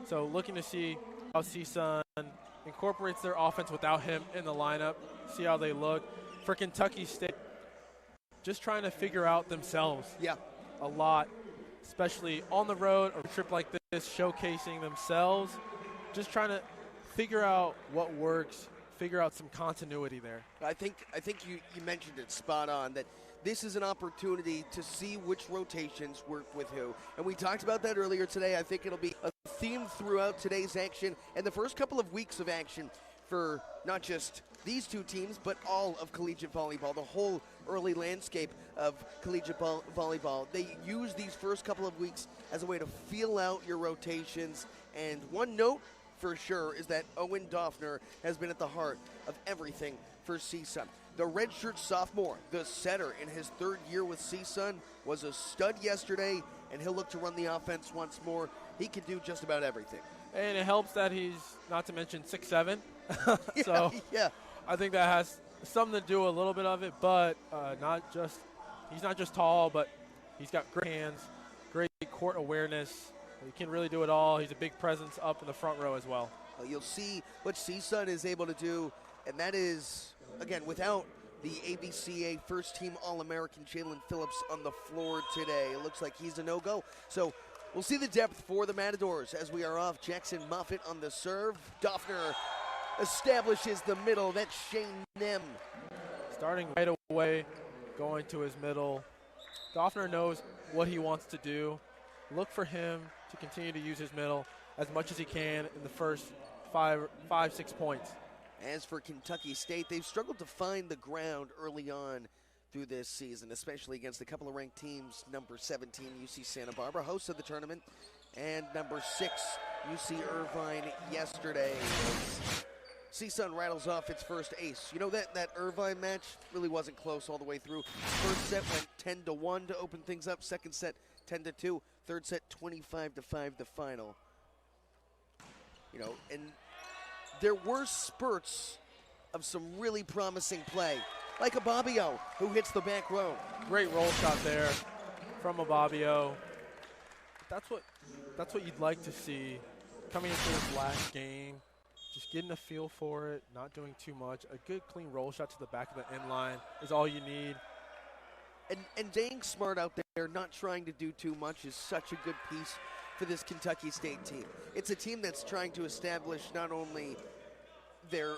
So looking to see how CSUN incorporates their offense without him in the lineup, see how they look. For Kentucky State, just trying to figure out themselves a lot, especially on the road or a trip like this, showcasing themselves, just trying to figure out what works, figure out some continuity there. I think you mentioned it spot on, that this is an opportunity to see which rotations work with who. And we talked about that earlier today. I think it'll be a theme throughout today's action and the first couple of weeks of action for not just these two teams, but all of collegiate volleyball, the whole early landscape of collegiate volleyball. They use these first couple of weeks as a way to feel out your rotations. And one note for sure is that Owen Doffner has been at the heart of everything for CSUN. The redshirt sophomore, the setter in his third year with CSUN, was a stud yesterday, and he'll look to run the offense once more. He can do just about everything. And it helps that he's, not to mention, 6'7". So yeah. I think that has something to do a little bit of it, but he's not just tall, but he's got great hands, great court awareness. He can really do it all. He's a big presence up in the front row as well. You'll see what CSUN is able to do, and that is, again, without the ABCA first-team All-American Jalen Phillips on the floor today. It looks like he's a no-go. So we'll see the depth for the Matadors as we are off. Jackson Moffitt on the serve. Doffner establishes the middle. That's Shane Nem. Starting right away, going to his middle. Doffner knows what he wants to do. Look for him to continue to use his middle as much as he can in the first 6 points. As for Kentucky State, they've struggled to find the ground early on through this season, especially against a couple of ranked teams, number 17, UC Santa Barbara, host of the tournament, and number 6, UC Irvine yesterday. CSUN rattles off its first ace. You know, that Irvine match really wasn't close all the way through. First set went 10-1 to open things up. Second set 10-2. Third set 25-5 the final. You know, and there were spurts of some really promising play, like Ababio, who hits the back row. Great roll shot there from Ababio. That's what you'd like to see coming into this last game. Just getting a feel for it, not doing too much. A good, clean roll shot to the back of the end line is all you need. And staying smart out there, not trying to do too much, is such a good piece for this Kentucky State team. It's a team that's trying to establish not only their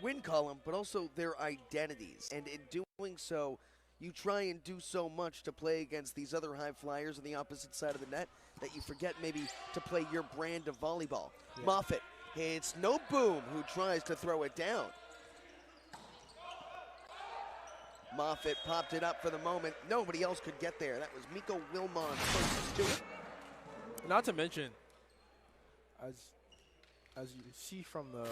win column, but also their identities. And in doing so, you try and do so much to play against these other high flyers on the opposite side of the net that you forget maybe to play your brand of volleyball. Yeah. Moffitt hits no boom, who tries to throw it down. Moffitt popped it up for the moment. Nobody else could get there. That was Miko Wilmon closest to it. Not to mention, as you see from the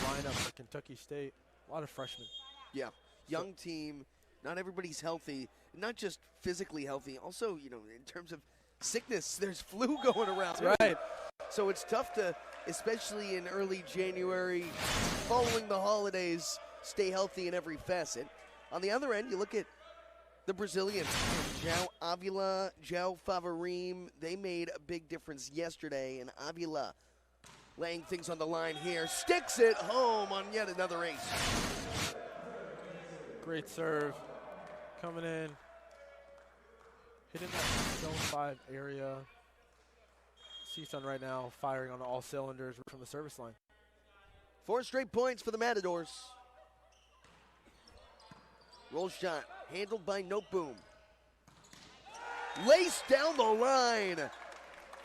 lineup for Kentucky State, a lot of freshmen. Yeah, young team. Not everybody's healthy. Not just physically healthy. Also, you know, in terms of sickness, there's flu going around. That's right. So it's tough to, especially in early January, following the holidays, stay healthy in every facet. On the other end, you look at the Brazilians, João Avila, João Favarim. They made a big difference yesterday, and Avila laying things on the line here, sticks it home on yet another ace. Great serve, coming in, hitting that zone 5 area. CSUN right now firing on all cylinders from the service line. 4 straight points for the Matadors. Roll shot, handled by Noteboom. Laced down the line.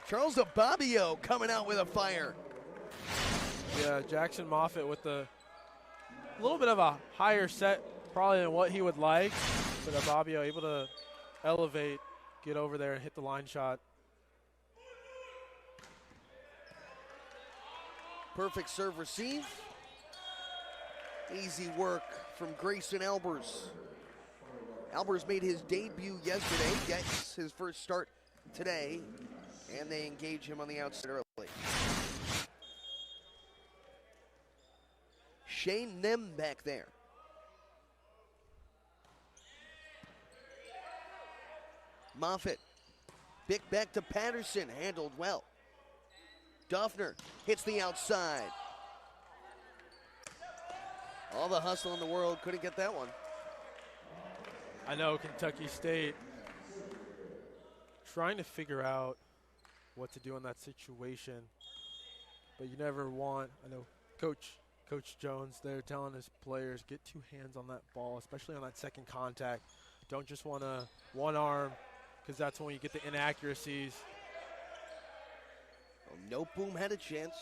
Charles Ababio coming out with a fire. Yeah, Jackson Moffitt with a little bit of a higher set probably than what he would like, but Ababio able to elevate, get over there and hit the line shot. Perfect serve receive. Easy work from Grayson Albers. Albers made his debut yesterday, gets his first start today, and they engage him on the outside early. Shane Nem back there. Moffitt, pick back to Patterson, handled well. Duffner hits the outside. All the hustle in the world, couldn't get that one. I know Kentucky State trying to figure out what to do in that situation, but you never want, I know Coach Jones there telling his players, get two hands on that ball, especially on that second contact. Don't just want to one arm, because that's when you get the inaccuracies. Well, no boom had a chance.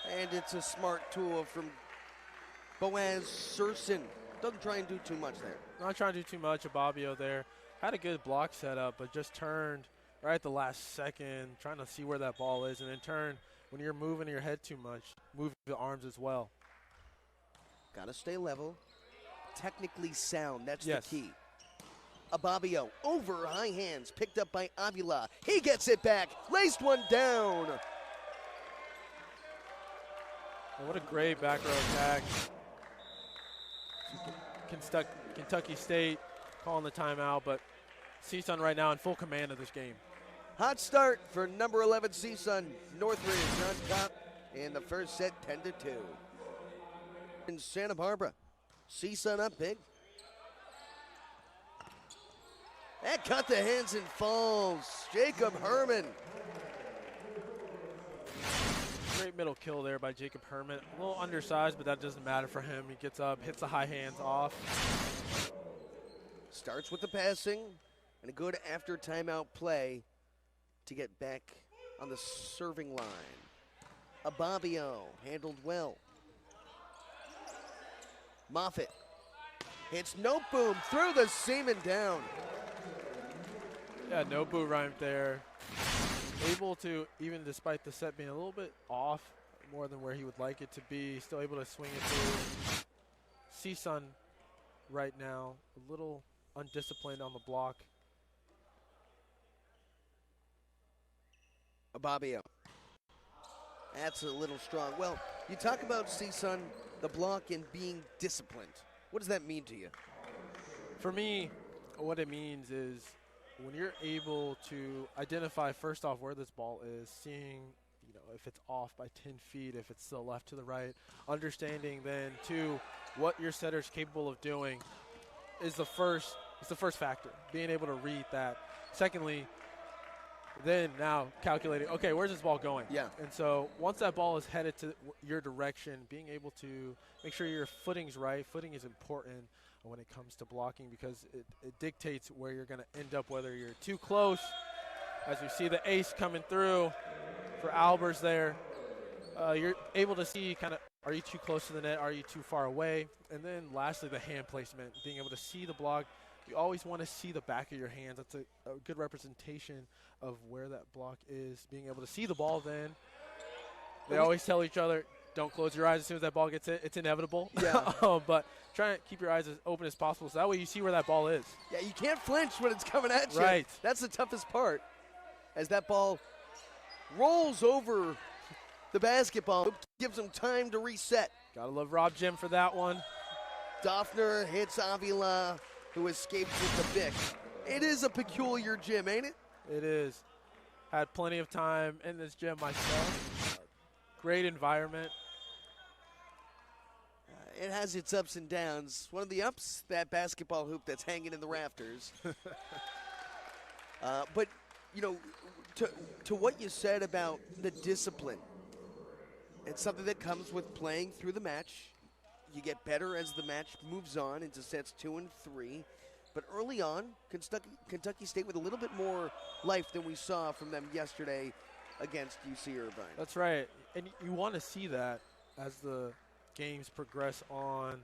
And it's a smart tool from Boaz Surson. Doesn't try and do too much there. Not trying to do too much. Ababio there had a good block setup, but just turned right at the last second, trying to see where that ball is, and then turn. When you're moving your head too much, move the arms as well. Got to stay level. Technically sound, that's yes. the key. Ababio over high hands, picked up by Avila. He gets it back, laced one down. Oh, what a great back row attack. Kentucky State calling the timeout, but CSUN right now in full command of this game. Hot start for number 11 CSUN. Northridge on top in the first set, 10-2. In Santa Barbara, CSUN up big. That cut the hands and falls. Jacob Herman. Great middle kill there by Jacob Herman. A little undersized, but that doesn't matter for him. He gets up, hits the high hands off. Starts with the passing and a good after timeout play to get back on the serving line. Ababio handled well. Moffitt hits no boom through the seam and down. Yeah, no boo right there. Able to, even despite the set being a little bit off, more than where he would like it to be, still able to swing it through. CSUN right now, a little undisciplined on the block. Ababio. That's a little strong. Well, you talk about CSUN, the block, and being disciplined. What does that mean to you? For me, what it means is when you're able to identify first off where this ball is, seeing if it's off by 10 feet, if it's to the left to the right, understanding then two what your setter's capable of doing is the first factor, being able to read that. Secondly, then now calculating, okay, where's this ball going? Yeah. And so once that ball is headed to your direction, being able to make sure your footing's right. Footing is important when it comes to blocking because it dictates where you're going to end up, whether you're too close, as we see the ace coming through for Albers there. You're able to see kind of, are you too close to the net? Are you too far away? And then lastly, the hand placement, being able to see the block. You always want to see the back of your hands. That's a good representation of where that block is. Being able to see the ball then. They always tell each other, don't close your eyes as soon as that ball gets hit. It's inevitable. Yeah. But try to keep your eyes as open as possible so that way you see where that ball is. Yeah, you can't flinch when it's coming at you. Right. That's the toughest part. As that ball rolls over the basketball, gives them time to reset. Gotta love Rob Jim for that one. Doffner hits Avila, who escapes with the pick. It is a peculiar gym, ain't it? It is. Had plenty of time in this gym myself. Great environment. It has its ups and downs. One of the ups, that basketball hoop that's hanging in the rafters. But, to what you said about the discipline, it's something that comes with playing through the match. You get better as the match moves on into sets 2 and 3. But early on, Kentucky State with a little bit more life than we saw from them yesterday against UC Irvine. That's right. And you want to see that as the games progress on,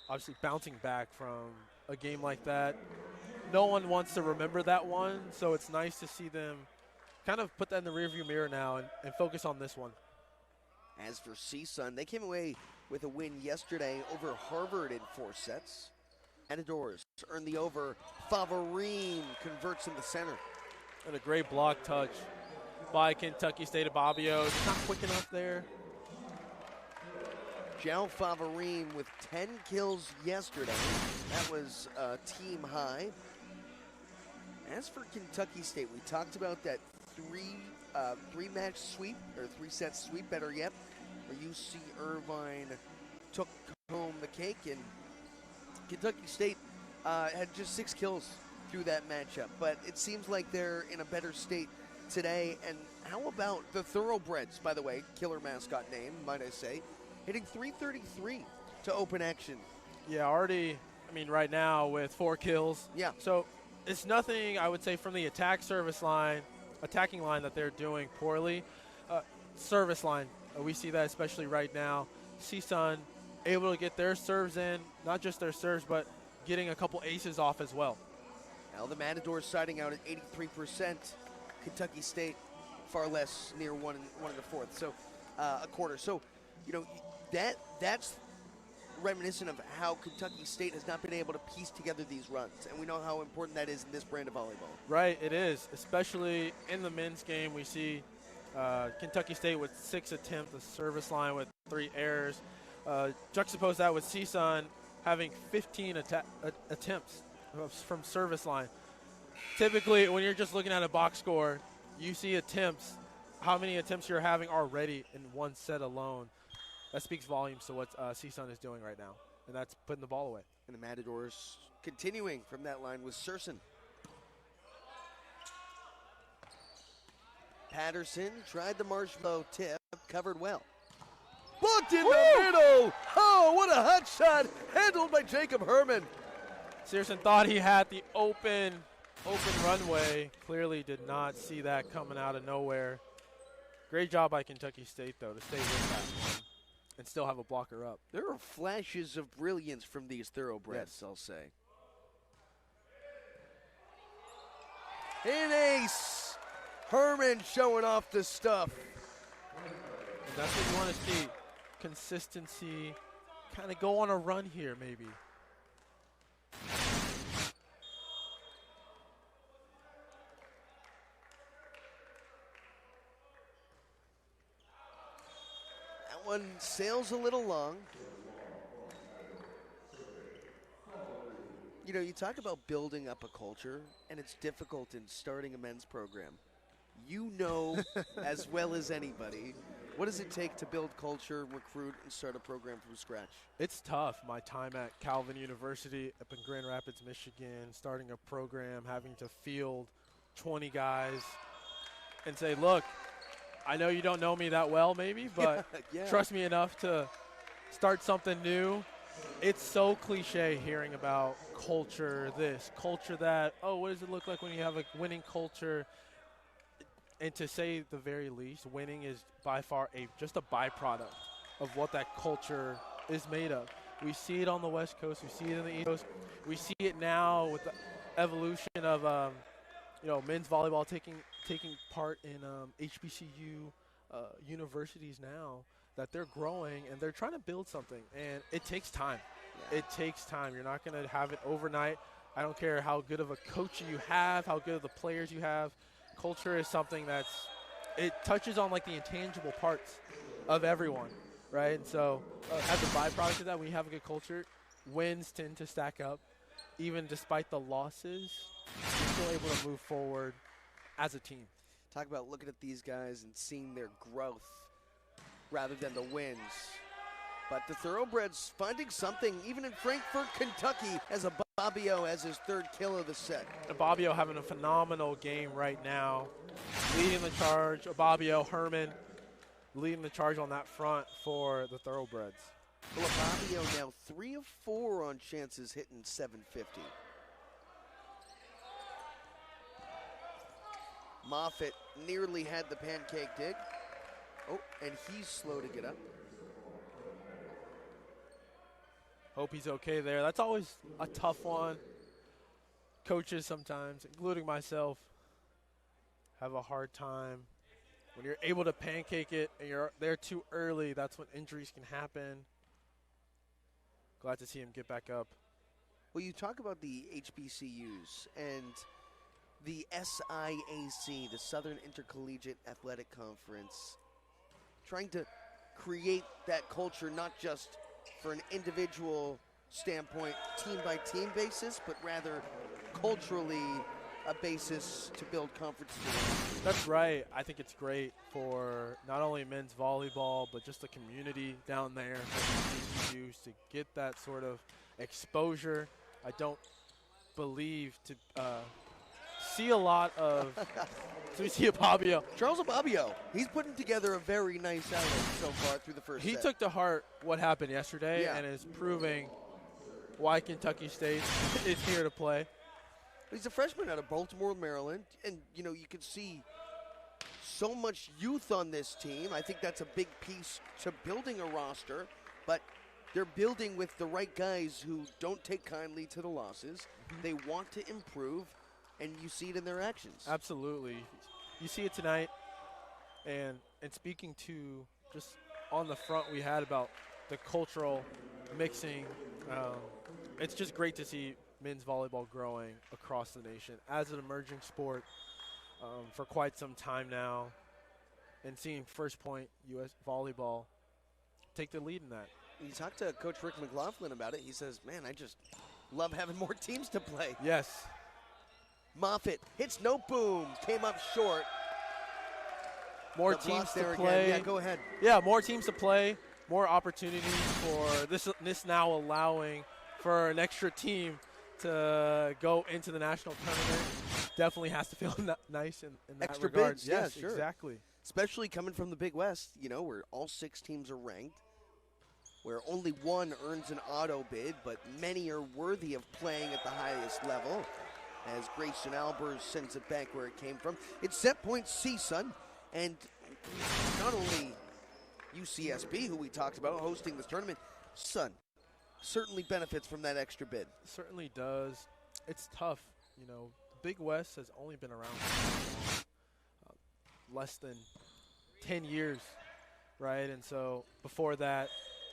obviously bouncing back from a game like that. No one wants to remember that one, so it's nice to see them kind of put that in the rearview mirror now and focus on this one. As for CSUN, they came away with a win yesterday over Harvard in 4 sets. Matadors earn the over. Favorine converts in the center. And a great block touch by Kentucky State. Ababio not quick enough there. Jao Favorine with 10 kills yesterday. That was a team high. As for Kentucky State, we talked about that three-match sweep, or three-set sweep, better yet, where UC Irvine took home the cake, and Kentucky State had just 6 kills through that matchup. But it seems like they're in a better state today. And how about the Thoroughbreds, by the way, killer mascot name, might I say, hitting 333 to open action. Yeah, already, I mean, right now with 4 kills. Yeah. So it's nothing, I would say, from the attacking line that they're doing poorly. Service line, we see that especially right now. CSUN able to get their serves in, not just their serves, but getting a couple aces off as well. Now the Matadors siding out at 83%. Kentucky State far less, near one and a fourth, so a quarter. So, you know, that's reminiscent of how Kentucky State has not been able to piece together these runs, and we know how important that is in this brand of volleyball. Right, it is, especially in the men's game. We see Kentucky State with 6 attempts, the service line with 3 errors. Juxtapose that with CSUN having 15 attempts from service line. Typically, when you're just looking at a box score, you see attempts, how many attempts you're having already in one set alone. That speaks volumes to what CSUN is doing right now, and that's putting the ball away. And the Matadors continuing from that line with Serson. Patterson tried the marshmallow tip, covered well. Blocked in the middle! Oh, what a hot shot, handled by Jacob Herman. Searson thought he had the open runway. Clearly did not see that coming out of nowhere. Great job by Kentucky State, though, to stay with that and still have a blocker up. There are flashes of brilliance from these Thoroughbreds, yes. I'll say. An ace! Herman showing off the stuff. And that's what you want to see. Consistency. Kind of go on a run here, maybe. That one sails a little long. You know, you talk about building up a culture, and it's difficult in starting a men's program. You know as well as anybody, what does it take to build culture, recruit, and start a program from scratch? It's tough. My time at Calvin University up in Grand Rapids, Michigan, starting a program, having to field 20 guys and say, look, I know you don't know me that well maybe, but trust me enough to start something new. It's so cliche hearing about culture this, culture that. Oh, what does it look like when you have a winning culture? And to say the very least, winning is by far just a byproduct of what that culture is made of. We see it on the West Coast. We see it in the East Coast. We see it now with the evolution of men's volleyball taking part in HBCU universities now, that they're growing and they're trying to build something. And it takes time. Yeah. It takes time. You're not going to have it overnight. I don't care how good of a coach you have, how good of the players you have. Culture is something it touches on like the intangible parts of everyone, right? And so as a byproduct of that, when you have a good culture, wins tend to stack up. Even despite the losses, you're still able to move forward as a team. Talk about looking at these guys and seeing their growth rather than the wins. But the Thoroughbreds finding something, even in Frankfort, Kentucky, as Bobbio has his 3rd kill of the set. Bobbio having a phenomenal game right now, leading the charge. Bobbio, Herman leading the charge on that front for the Thoroughbreds. Well, Bobbio now 3 of 4 on chances hitting 750. Moffitt nearly had the pancake dig. Oh, and he's slow to get up. Hope he's okay there. That's always a tough one. Coaches sometimes, including myself, have a hard time. When you're able to pancake it and you're there too early, that's when injuries can happen. Glad to see him get back up. Well, you talk about the HBCUs and the SIAC, the Southern Intercollegiate Athletic Conference, trying to create that culture not just for an individual standpoint, team-by-team basis, but rather culturally a basis to build conferences. That's right. I think it's great for not only men's volleyball, but just the community down there to get that sort of exposure. I don't believe to see a lot of Susie Ababio. Charles Ababio, he's putting together a very nice outing so far through the first He set. took to heart what happened yesterday and is proving why Kentucky State is here to play. He's a freshman out of Baltimore, Maryland, and you can see so much youth on this team. I think that's a big piece to building a roster, but they're building with the right guys who don't take kindly to the losses. They want to improve, and you see it in their actions. Absolutely. You see it tonight, and speaking to just on the front we had about the cultural mixing, it's just great to see men's volleyball growing across the nation as an emerging sport for quite some time now, and seeing First Point U.S. Volleyball take the lead in that. You talked to Coach Rick McLaughlin about it. He says, man, I just love having more teams to play. Yes. Moffitt hits no boom, came up short. More teams to play. Yeah, go ahead. Yeah, more teams to play, more opportunities for this now allowing for an extra team to go into the national tournament. Definitely has to feel nice in that extra regard. bids, yes, yeah, sure. Exactly. Especially coming from the Big West, where all 6 teams are ranked, where only one earns an auto bid, but many are worthy of playing at the highest level, as Grayson Albers sends it back where it came from. It's set point CSUN, and not only UCSB, who we talked about, hosting this tournament, Sun certainly benefits from that extra bid. Certainly does. It's tough. The Big West has only been around less than 10 years, right? And so before that,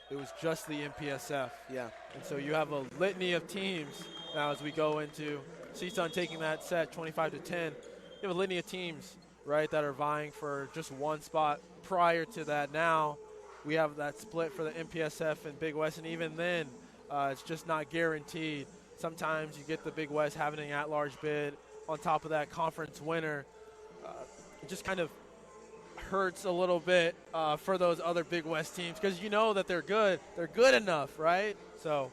it was just the MPSF. Yeah. And so you have a litany of teams now as we go into CSUN taking that set 25-10. You have a litany of teams, right, that are vying for just one spot. Prior to that, now we have that split for the MPSF and Big West, and even then, it's just not guaranteed. Sometimes you get the Big West having an at-large bid. On top of that, conference winner. It just kind of hurts a little bit for those other Big West teams because you know that they're good. They're good enough, right? So.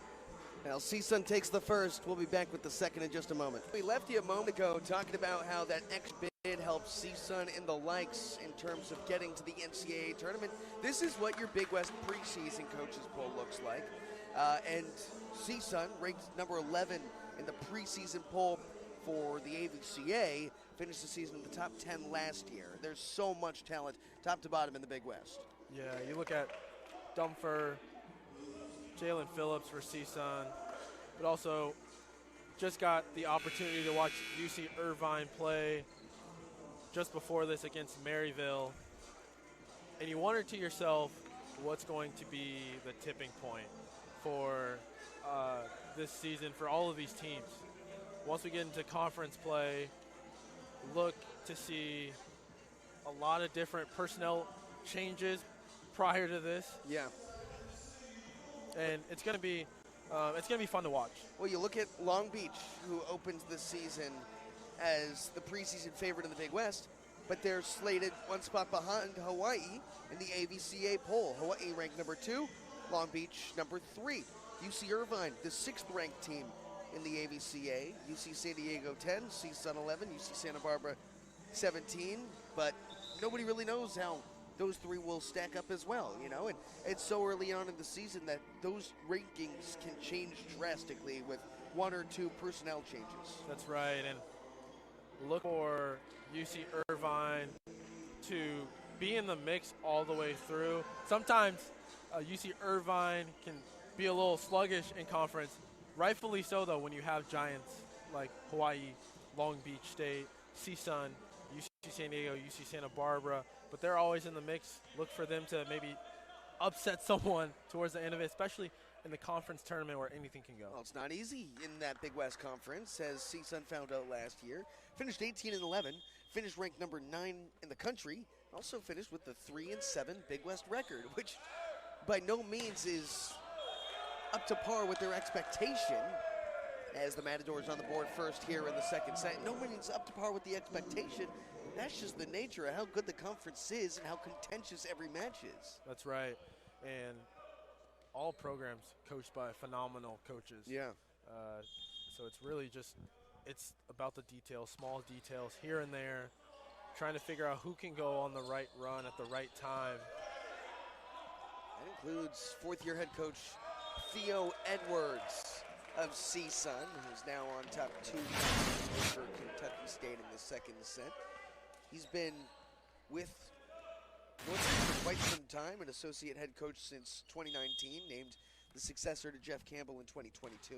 Now, CSUN takes the first. We'll be back with the second in just a moment. We left you a moment ago talking about how that extra bid helps CSUN and the likes in terms of getting to the NCAA tournament. This is what your Big West preseason coaches poll looks like. And CSUN, ranked number 11 in the preseason poll for the AVCA, finished the season in the top 10 last year. There's so much talent, top to bottom, in the Big West. Yeah, you look at Dumfer, Jalen Phillips for CSUN, but also just got the opportunity to watch UC Irvine play just before this against Maryville. And you wonder to yourself, what's going to be the tipping point for this season for all of these teams? Once we get into conference play, look to see a lot of different personnel changes prior to this. Yeah. And it's going to be fun to watch. Well, you look at Long Beach, who opens the season as the preseason favorite in the Big West, but they're slated one spot behind Hawaii in the AVCA poll. Hawaii ranked number 2, Long Beach number 3. UC Irvine, the 6th ranked team in the AVCA. UC San Diego 10, CSUN 11, UC Santa Barbara 17, but nobody really knows how those 3 will stack up as well, and it's so early on in the season that those rankings can change drastically with 1 or 2 personnel changes. That's right, and look for UC Irvine to be in the mix all the way through. Sometimes UC Irvine can be a little sluggish in conference. Rightfully so, though, when you have giants like Hawaii, Long Beach State, CSUN, UC San Diego, UC Santa Barbara, but they're always in the mix. Look for them to maybe upset someone towards the end of it, especially in the conference tournament where anything can go. Well, it's not easy in that Big West Conference, as CSUN found out last year. Finished 18-11, finished ranked number 9 in the country, also finished with the 3-7 Big West record, which by no means is up to par with their expectation, as the Matadors on the board first here in the second set. No means up to par with the expectation, That's just the nature of how good the conference is and how contentious every match is. That's right. And all programs coached by phenomenal coaches. Yeah. So it's really just, it's about the details, small details here and there, trying to figure out who can go on the right run at the right time. That includes fourth-year head coach Theo Edwards of CSUN, who's now on top 2 for Kentucky State in the second set. He's been with Northridge for quite some time, an associate head coach since 2019, named the successor to Jeff Campbell in 2022.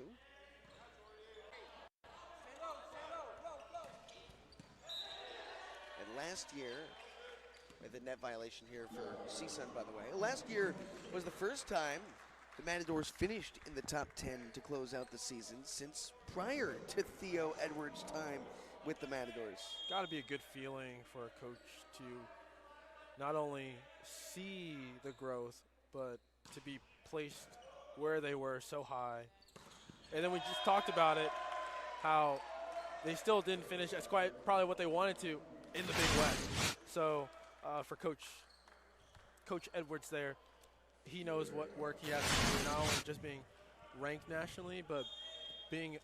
And last year, with a net violation here for CSUN, by the way. Last year was the first time the Matadors finished in the top 10 to close out the season since prior to Theo Edwards' time with the Matadors. Got to be a good feeling for a coach to not only see the growth, but to be placed where they were so high. And then we just talked about it, how they still didn't finish as quite probably what they wanted to in the Big West. So for Coach Edwards there, he knows what work he has to do, not only just being ranked nationally, but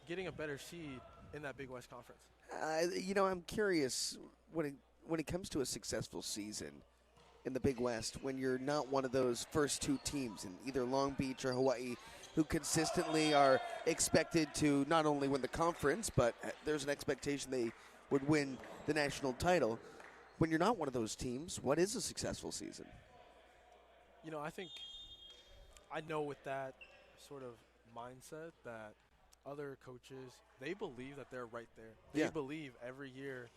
getting a better seed in that Big West Conference. I'm curious when it comes to a successful season in the Big West, when you're not one of those first 2 teams in either Long Beach or Hawaii who consistently are expected to not only win the conference, but there's an expectation they would win the national title. When you're not one of those teams, what is a successful season? I know with that sort of mindset that other coaches, they believe that they're right there. They believe every year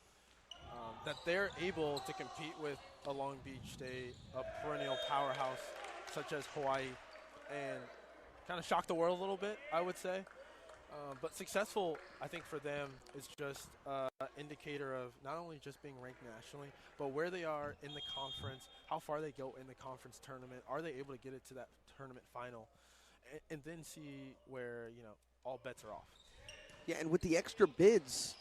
that they're able to compete with a Long Beach State, a perennial powerhouse such as Hawaii, and kind of shock the world a little bit, I would say. But successful, I think, for them is just an indicator of not only just being ranked nationally, but where they are in the conference, how far they go in the conference tournament. Are they able to get it to that tournament final? And then see where, all bets are off. Yeah, and with the extra bids,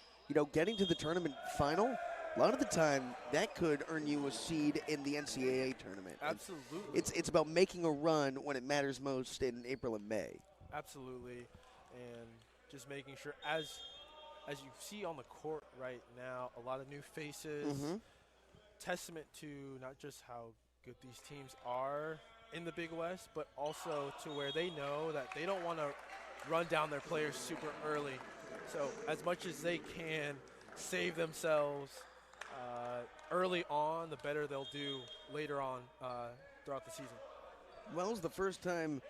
getting to the tournament final, a lot of the time that could earn you a seed in the NCAA tournament. Absolutely. It's about making a run when it matters most in April and May. Absolutely. And just making sure, as you see on the court right now, a lot of new faces, testament to not just how good these teams are in the Big West, but also to where they know that they don't want to run down their players super early. So as much as they can save themselves early on, the better they'll do later on throughout the season. Well, it was the first time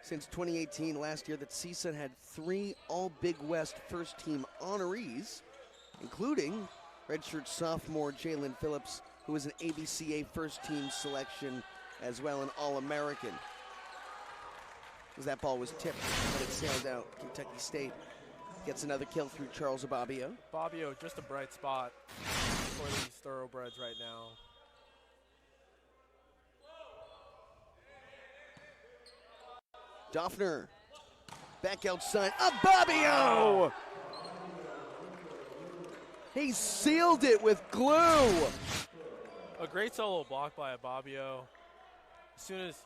since 2018, last year, that CSUN had 3 All-Big West first-team honorees, including redshirt sophomore Jalen Phillips, who was an ABCA first-team selection, as well an All-American. As that ball was tipped, but it sailed out. Kentucky State gets another kill through Charles Ababio. Ababio, just a bright spot for these thoroughbreds right now. Doffner back outside. Ababio! He sealed it with glue. A great solo block by Ababio. As soon as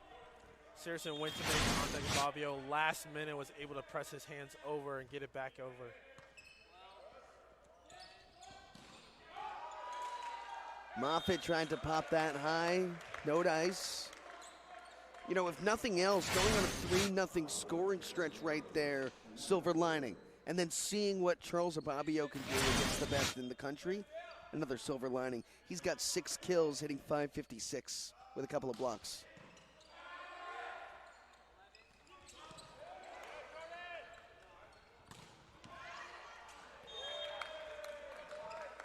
Saracen went to make contact, Ababio last minute was able to press his hands over and get it back over. Moffitt tried to pop that high. No dice. If nothing else, going on a 3-0 scoring stretch right there, silver lining. And then seeing what Charles Ababio can do against the best in the country, another silver lining. He's got 6 kills, hitting .556 with a couple of blocks.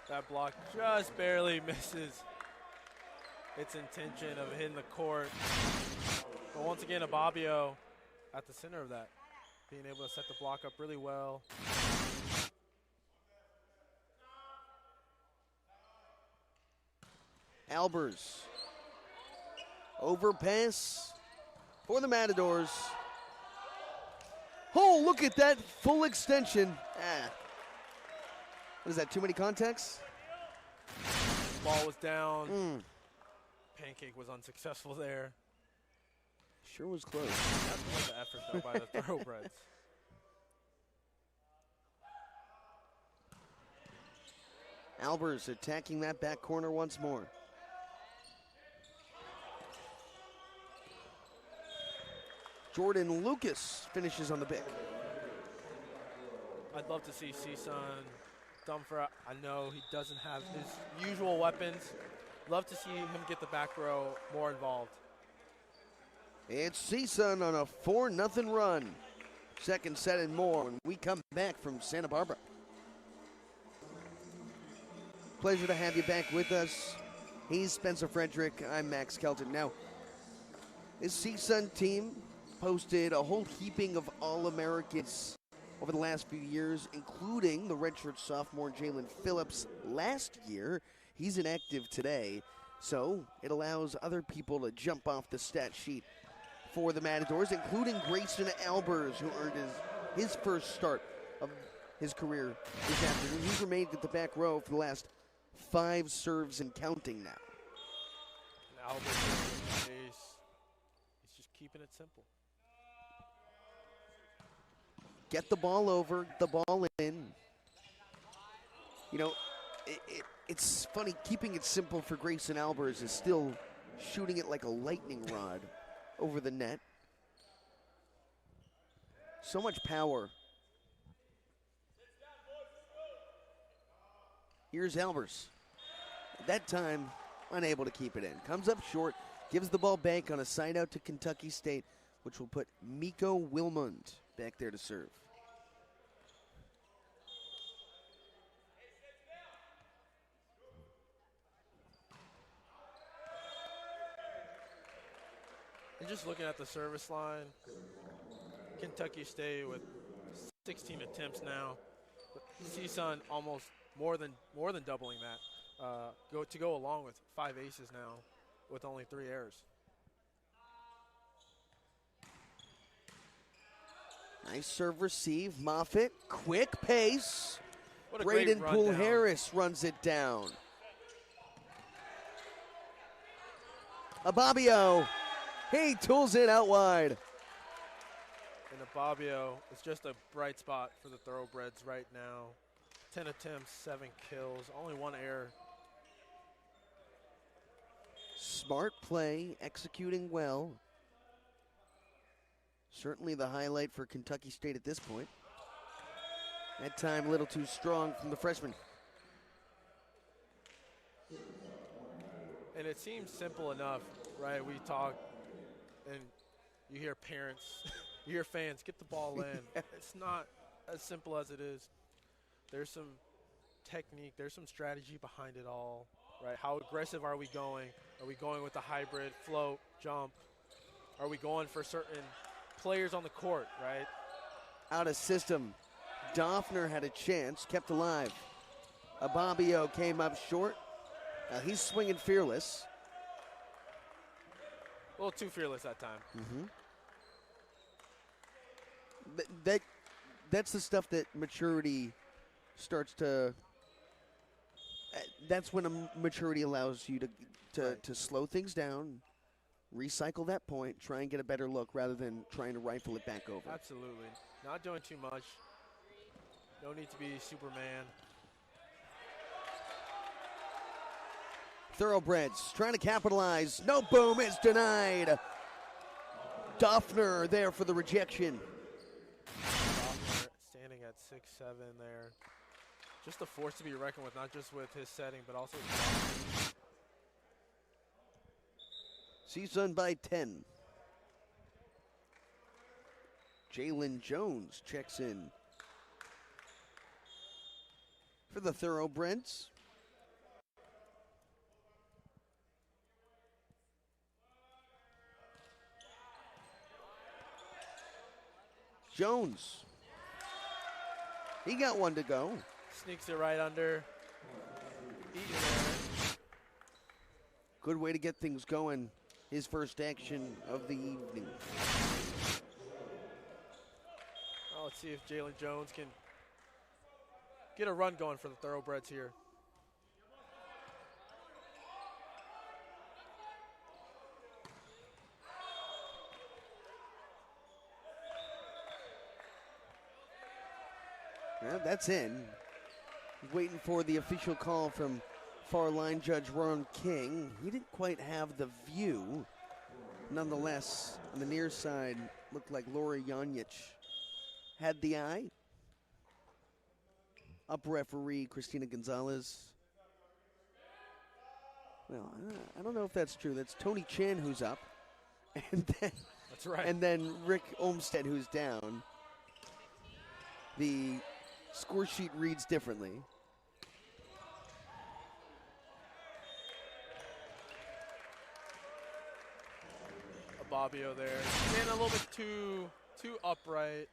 That block just barely misses its intention of hitting the court. But once again, Ababio at the center of that, being able to set the block up really well. Albers. Overpass for the Matadors. Oh, look at that full extension. What is that, too many contacts? Ball was down. Pancake was unsuccessful there. Sure was close. That's one of the effort, though, by the Thoroughbreds. Albers attacking that back corner once more. Jordan Lucas finishes on the pick. I'd love to see CSUN Dumfries. I know he doesn't have his usual weapons. Love to see him get the back row more involved. It's CSUN on a 4-0 run. Second set and more when we come back from Santa Barbara. Pleasure to have you back with us. He's Spencer Frederick. I'm Max Kelton. Now, this CSUN team posted a whole heaping of All-Americans over the last few years, including the redshirt sophomore Jalen Phillips last year. He's inactive today, so it allows other people to jump off the stat sheet for the Matadors, including Grayson Albers, who earned his first start of his career this afternoon. He's remained at the back row for the last 5 serves and counting now. And Albers, he's just keeping it simple. Get the ball over, the ball in. You know, it's funny, keeping it simple for Grayson Albers is still shooting it like a lightning rod over the net. So much power. Here's Albers. That time, unable to keep it in. Comes up short, gives the ball back on a side out to Kentucky State, which will put Miko Wilmund back there to serve. And just looking at the service line, Kentucky State with 16 attempts now. CSUN almost more than doubling that. Go along with 5 aces now with only 3 errors. Nice serve receive. Moffitt, quick pace. What a Braden great Poole Harris runs it down. Ababio. He tools it out wide. And Ababio is just a bright spot for the Thoroughbreds right now. 10 attempts, 7 kills, only 1 error. Smart play, executing well. Certainly the highlight for Kentucky State at this point. That time a little too strong from the freshman. And it seems simple enough, right? We talk and you hear parents, you hear fans, get the ball in. It's not as simple as it is. There's some technique, there's some strategy behind it all, right? How aggressive are we going? Are we going with the hybrid, float, jump? Are we going for certain players on the court, right? Out of system. Doffner had a chance, kept alive. Ababio came up short. He's swinging fearless. A little too fearless that time. That's the stuff that maturity starts to. That's when maturity allows you to slow things down, recycle that point, try and get a better look rather than trying to rifle it back over. Absolutely. Not doing too much. No need to be Superman. Thoroughbreds trying to capitalize. No, boom, it's denied. Doffner there for the rejection. Doffner standing at 6'7" there. Just a force to be reckoned with, not just with his setting, but also CSUN by 10. Jalen Jones checks in for the Thoroughbreds. Jones. He got one to go. sneaks it right under. Good way to get things going. His first action of the evening. Well, let's see if Jalen Jones can get a run going for the Thoroughbreds here. Well, that's in. Waiting for the official call from far line judge Ron King. He didn't quite have the view. Nonetheless, on the near side, looked like Laura Janjic had the eye. Up referee Christina Gonzalez. Well, I don't know if that's true. That's Tony Chan who's up. And then, that's right. And then Rick Olmstead who's down. The score sheet reads differently. Bobbio there, and a little bit too upright.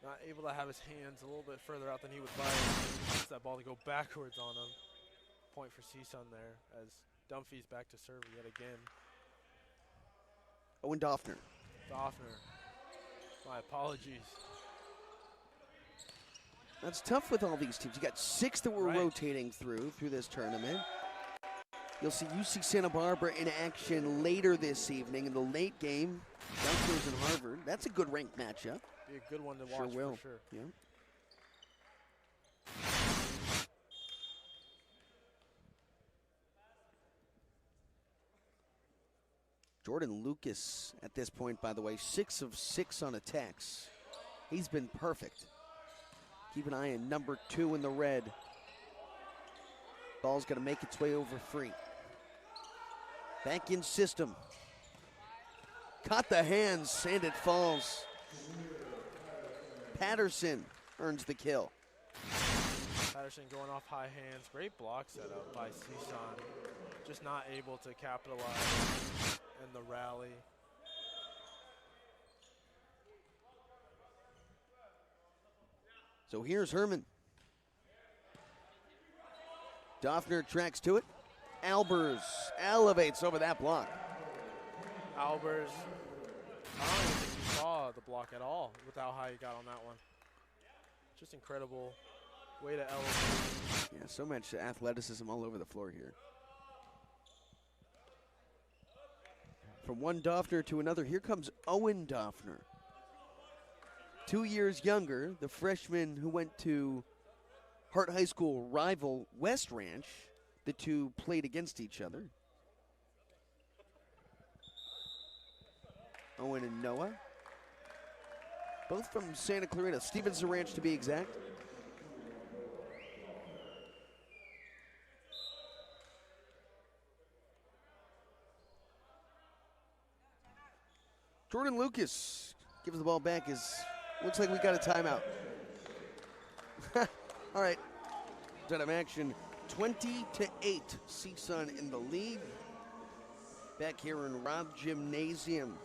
Not able to have his hands a little bit further out than he would like. He wants that ball to go backwards on him. Point for CSUN there as Dunphy's back to serve yet again. Owen Doffner. My apologies. That's tough with all these teams. You got 6 that were rotating through this tournament. You'll see UC Santa Barbara in action later this evening in the late game. Youngsters and Harvard. That's a good ranked matchup. Be a good one to watch for sure. Yeah. Jordan Lucas at this point, by the way, 6 of 6 on attacks. He's been perfect. Keep an eye on number 2 in the red. Ball's going to make its way over free. Back in system. Caught the hands and it falls. Patterson earns the kill. Patterson going off high hands. Great block setup by CSUN. Just not able to capitalize in the rally. So here's Herman. Doffner tracks to it. Albers elevates over that block. Albers, I don't even think he saw the block at all with how high he got on that one. Just incredible way to elevate. Yeah, so much athleticism all over the floor here. From one Doffner to another, here comes Owen Doffner. 2 years younger, the freshman who went to Hart High School rival West Ranch. The two played against each other. Owen and Noah. Both from Santa Clarita, Stevenson Ranch to be exact. Jordan Lucas gives the ball back as looks like we got a timeout. All right, out of action. 20-8, CSUN in the lead. Back here in Robb Gymnasium.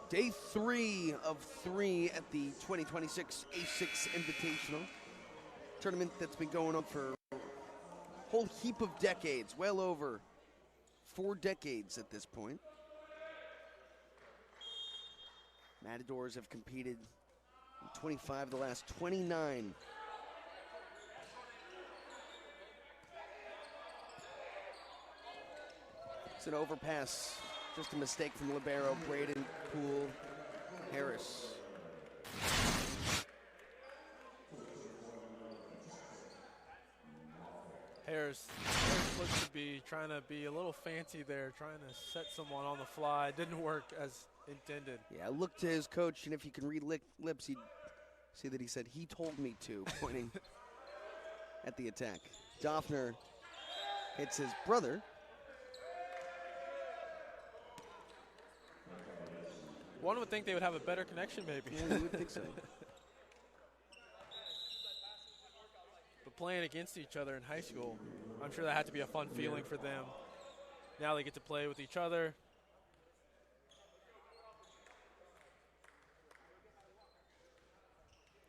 Day 3 of 3 at the 2026 A6 Invitational. Tournament that's been going on for a whole heap of decades, well over 4 decades at this point. Matadors have competed in 25 of the last 29. It's an overpass, just a mistake from libero Braden Poole Harris. Harris looks to be trying to be a little fancy there, trying to set someone on the fly. It didn't work as intended. Yeah, look to his coach, and if you can read lips, he'd see that he said, "He told me to," pointing at the attack. Doffner hits his brother. One would think they would have a better connection, maybe. Yeah, you would think so. But playing against each other in high school, I'm sure that had to be a fun feeling for them. Now they get to play with each other.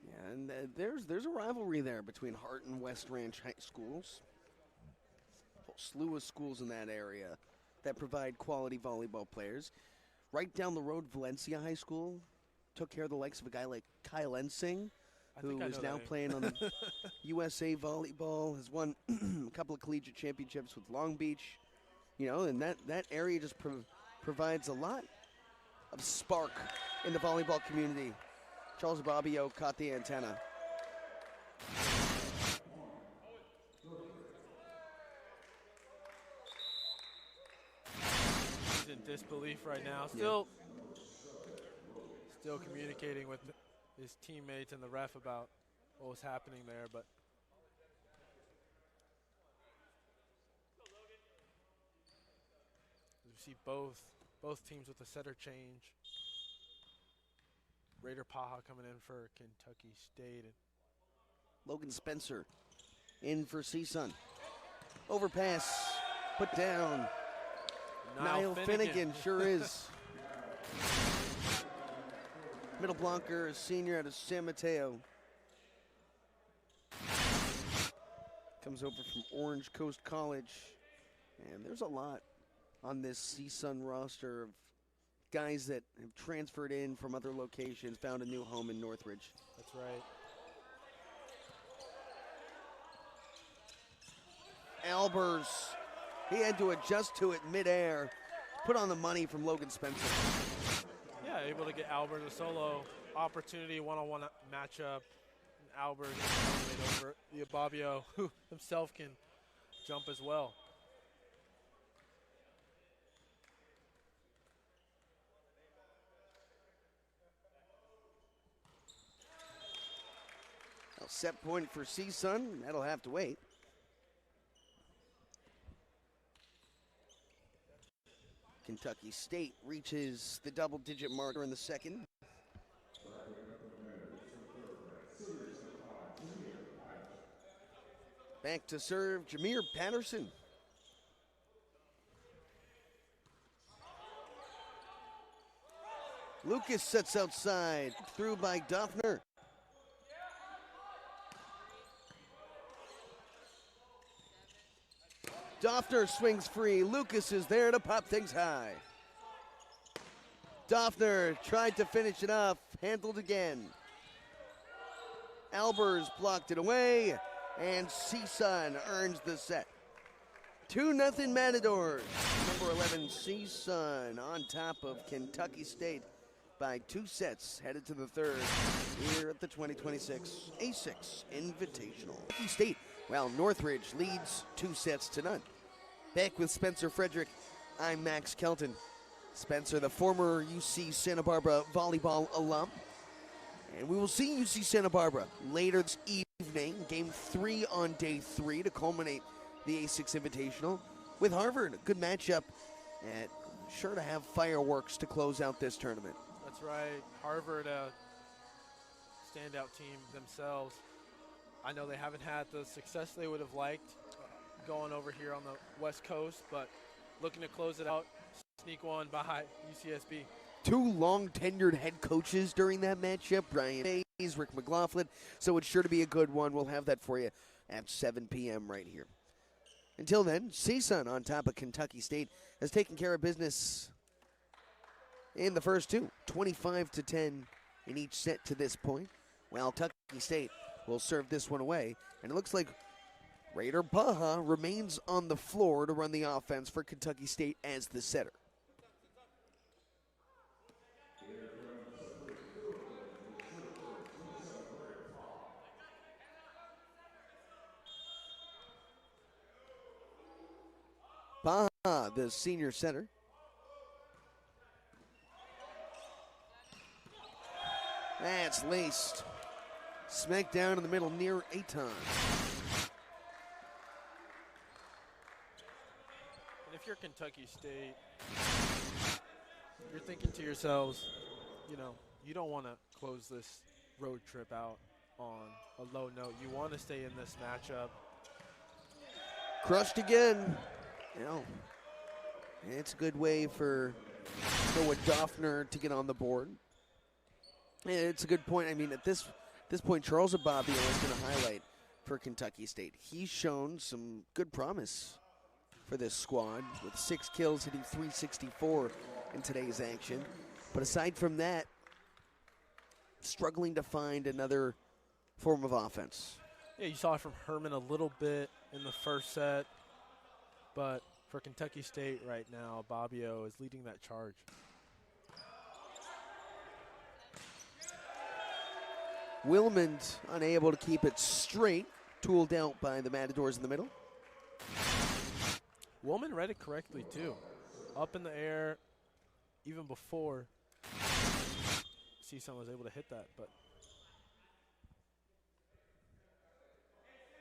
Yeah, and there's a rivalry there between Hart and West Ranch high schools. A whole slew of schools in that area that provide quality volleyball players. Right down the road, Valencia High School took care of the likes of a guy like Kyle Ensing, who is now playing on the USA Volleyball, has won a couple of collegiate championships with Long Beach. You know, and that area just provides a lot of spark in the volleyball community. Charles Bobbio caught the antenna. He's in disbelief right now. Still communicating with his teammates and the ref about what was happening there, but you see both teams with a setter change. Raider Paha coming in for Kentucky State. Logan Spencer in for CSUN. Overpass, put down. Niall Finnegan sure is. Middle blocker, a senior out of San Mateo. Comes over from Orange Coast College. And there's a lot on this CSUN roster of guys that have transferred in from other locations, found a new home in Northridge. That's right. Albers, he had to adjust to it midair. Put on the money from Logan Spencer. Yeah, able to get Albers a solo opportunity, one-on-one matchup. And Albers made over Bobbio, who himself can jump as well. Well, set point for CSUN, that'll have to wait. Kentucky State reaches the double-digit marker in the second. Back to serve, Jameer Patterson. Lucas sets outside, through by Doffner. Doffner swings free. Lucas is there to pop things high. Doffner tried to finish it off, handled again. Albers blocked it away, and CSUN earns the set. 2-0 Matadors. Number 11 CSUN on top of Kentucky State by 2 sets, headed to the third here at the 2026 A6 Invitational. Kentucky State, well, Northridge leads 2-0. Back with Spencer Frederick, I'm Max Kelton. Spencer, the former UC Santa Barbara volleyball alum. And we will see UC Santa Barbara later this evening, game 3 on day 3 to culminate the A6 Invitational with Harvard. A good matchup and sure to have fireworks to close out this tournament. That's right. Harvard, standout team themselves. I know they haven't had the success they would have liked going over here on the West Coast, but looking to close it out, sneak one by UCSB. 2 long-tenured head coaches during that matchup, Brian Hayes, Rick McLaughlin, so it's sure to be a good one. We'll have that for you at 7 p.m. right here. Until then, CSUN on top of Kentucky State has taken care of business in the first 2, 25-10 in each set to this point, while Kentucky State will serve this one away, and it looks like Raider Paha remains on the floor to run the offense for Kentucky State as the setter. Paha, the senior center. That's laced. Smack down in the middle near Aton. And if you're Kentucky State, you're thinking to yourselves, you know, you don't want to close this road trip out on a low note. You want to stay in this matchup. Crushed again. You know, it's a good way for Noah Doffner to get on the board. It's a good point. I mean, at this point, Charles Bobbio is going to highlight for Kentucky State. He's shown some good promise for this squad with 6 kills, hitting .364 in today's action. But aside from that, struggling to find another form of offense. Yeah, you saw it from Herman a little bit in the first set, but for Kentucky State right now, Bobbio is leading that charge. Wilmond unable to keep it straight, tooled out by the Matadors in the middle. Woolman read it correctly, too. Up in the air, even before CSUN was able to hit that. But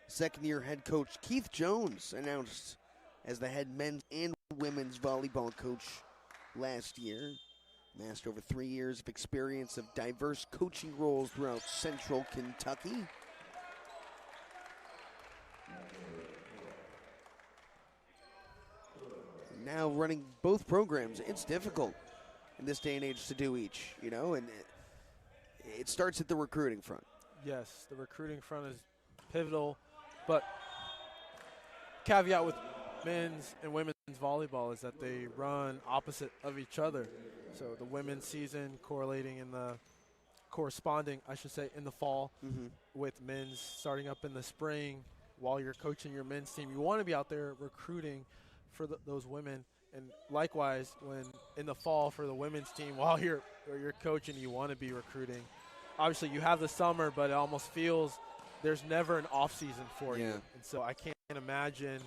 second-year head coach Keith Jones announced as the head men's and women's volleyball coach last year. Amassed over 3 years of experience of diverse coaching roles throughout Central Kentucky. Now running both programs, it's difficult in this day and age to do each, you know, and it starts at the recruiting front. Yes, the recruiting front is pivotal, but caveat with men's and women's volleyball is that they run opposite of each other. So the women's season corresponding, I should say, in the fall with men's starting up in the spring while you're coaching your men's team. You want to be out there recruiting for those women, and likewise when in the fall for the women's team while you're coaching, you want to be recruiting. Obviously you have the summer, but it almost feels there's never an off season for you, and so I can't imagine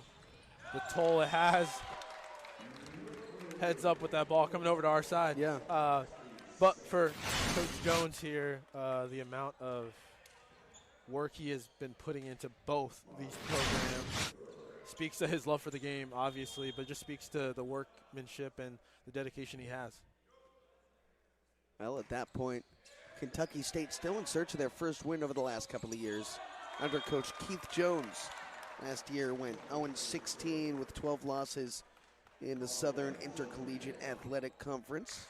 the toll it has. Heads up with that ball coming over to our side. But for Coach Jones here, the amount of work he has been putting into both these programs speaks to his love for the game, obviously, but just speaks to the workmanship and the dedication he has. Well, at that point, Kentucky State still in search of their first win over the last couple of years under Coach Keith Jones. Last year went 0-16 with 12 losses in the Southern Intercollegiate Athletic Conference.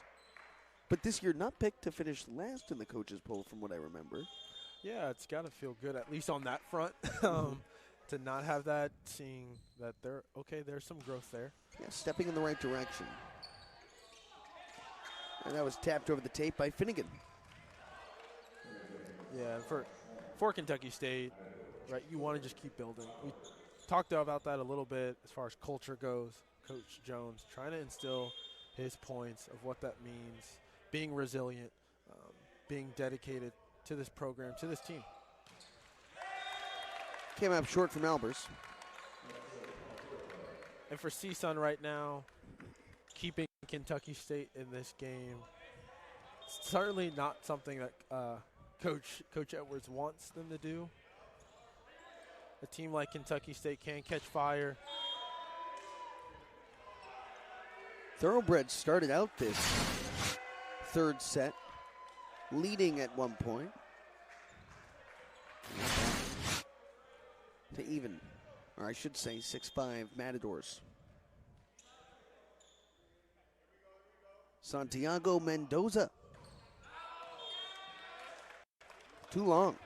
But this year not picked to finish last in the coaches poll from what I remember. Yeah, it's got to feel good, at least on that front, to not have that, seeing that there's some growth there. Yeah, stepping in the right direction. And that was tapped over the tape by Finnegan. Yeah, for Kentucky State, right, you want to just keep building. We talked about that a little bit as far as culture goes. Coach Jones trying to instill his points of what that means, being resilient, being dedicated to this program, to this team. Came up short from Albers. And for CSUN right now, keeping Kentucky State in this game, certainly not something that Coach Edwards wants them to do. A team like Kentucky State can catch fire. Thoroughbreds started out this third set leading at one point to even, or I should say 6-5 Matadors. Santiago Mendoza. Too long.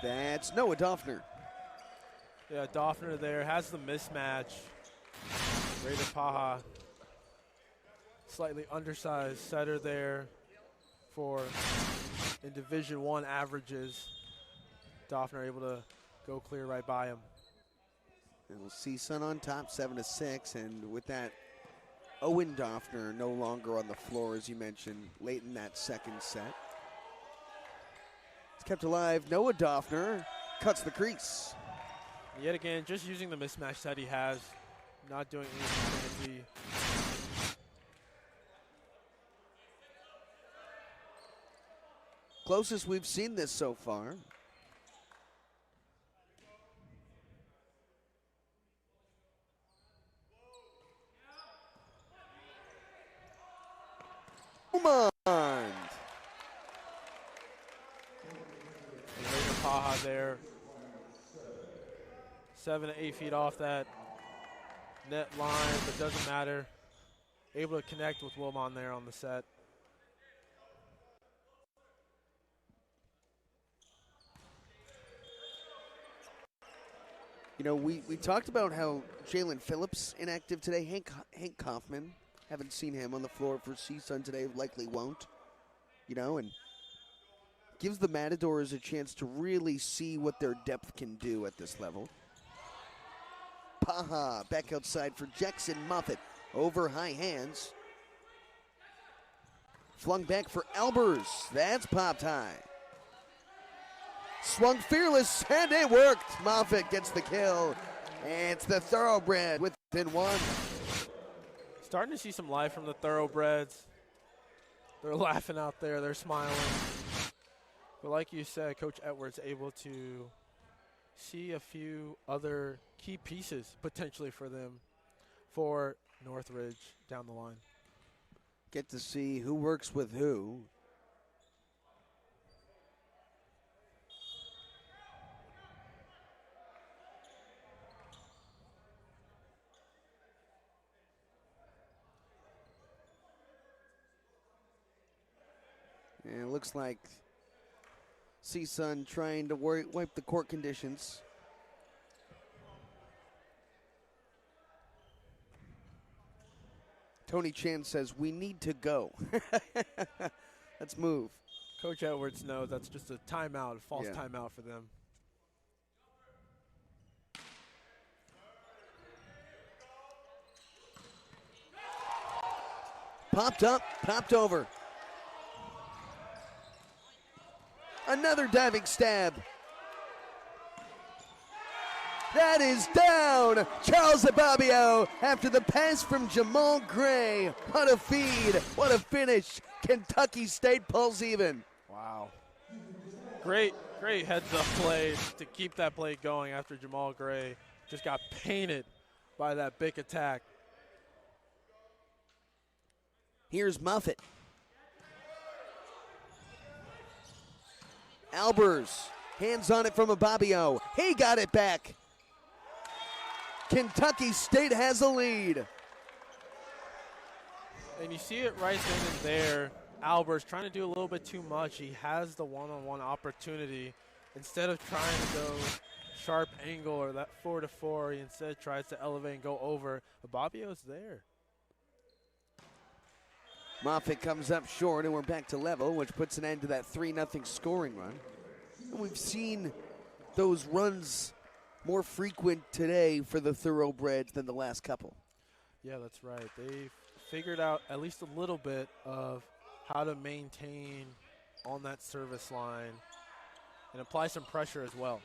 That's Noah Doffner. Yeah, Doffner there has the mismatch. Raider Paha, slightly undersized setter there for in Division I averages. Doffner able to go clear right by him. And we'll see CSUN on top 7-6, and with that, Owen Doffner no longer on the floor, as you mentioned, late in that second set. It's kept alive. Noah Doffner cuts the crease. Yet again, just using the mismatch that he has, not doing anything fancy. Closest we've seen this so far. Dumond. Paha there. 7 to 8 feet off that net line, but doesn't matter. Able to connect with Wilmon there on the set. You know, we talked about how Jalen Phillips inactive today. Hank Kaufman, haven't seen him on the floor for CSUN today, likely won't. You know, and gives the Matadors a chance to really see what their depth can do at this level. Paha back outside for Jackson Moffitt. Over high hands. Flung back for Albers. That's popped high. Swung fearless, and it worked. Moffitt gets the kill. And it's the Thoroughbred within one. Starting to see some life from the Thoroughbreds. They're laughing out there. They're smiling. But like you said, Coach Edwards able to see a few other key pieces potentially for them for Northridge down the line. Get to see who works with who. And it looks like CSUN trying to wipe the court conditions. Tony Chan says, we need to go. Let's move. Coach Edwards knows that's just a timeout, a false timeout for them. Popped up, popped over. Another diving stab. That is down. Charles Ababio after the pass from Jamal Gray. What a feed. What a finish. Kentucky State pulls even. Wow. Great heads-up play to keep that play going after Jamal Gray just got painted by that big attack. Here's Moffitt. Albers, hands on it from Ababio. He got it back. Kentucky State has a lead. And you see it right then and there. Albers trying to do a little bit too much. He has the one-on-one opportunity. Instead of trying to go sharp angle or that 4-to-4, he instead tries to elevate and go over. Ababio's there. Moffitt comes up short, and we're back to level, which puts an end to that 3-0 scoring run. And we've seen those runs more frequent today for the Thoroughbreds than the last couple. Yeah, that's right. They've figured out at least a little bit of how to maintain on that service line and apply some pressure as well.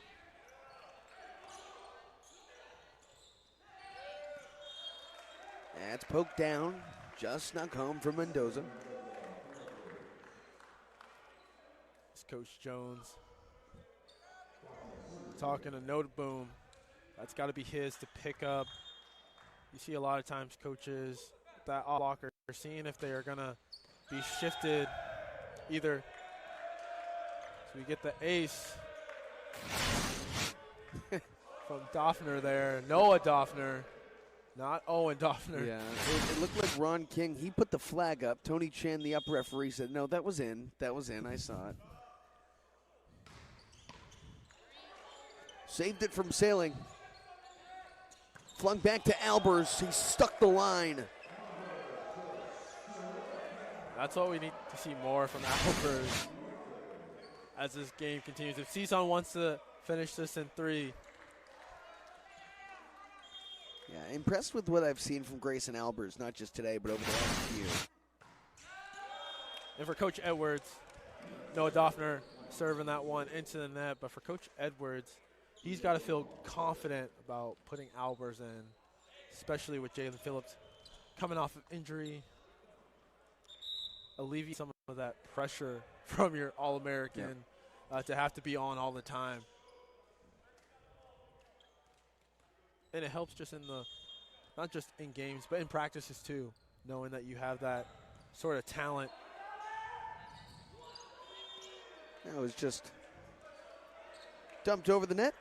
That's poked down. Just snuck home from Mendoza. It's Coach Jones talking to Note Boom. That's got to be his to pick up. You see a lot of times coaches, that blocker, seeing if they are going to be shifted either. So we get the ace from Doffner there. Noah Doffner. Not Owen Doffner. Yeah, it looked like Ron King. He put the flag up. Tony Chan, the up referee, said, no, that was in. That was in. I saw it. Saved it from sailing. Flung back to Albers. He stuck the line. That's what we need to see more from Albers as this game continues. If CSUN wants to finish this in 3. Yeah, impressed with what I've seen from Grayson Albers, not just today, but over the last year. And for Coach Edwards, Noah Doffner serving that one into the net. But for Coach Edwards, he's got to feel confident about putting Albers in, especially with Jalen Phillips coming off of injury. Alleviate some of that pressure from your All-American to have to be on all the time. And it helps just in the, not just in games, but in practices too, knowing that you have that sort of talent. That was just dumped over the net.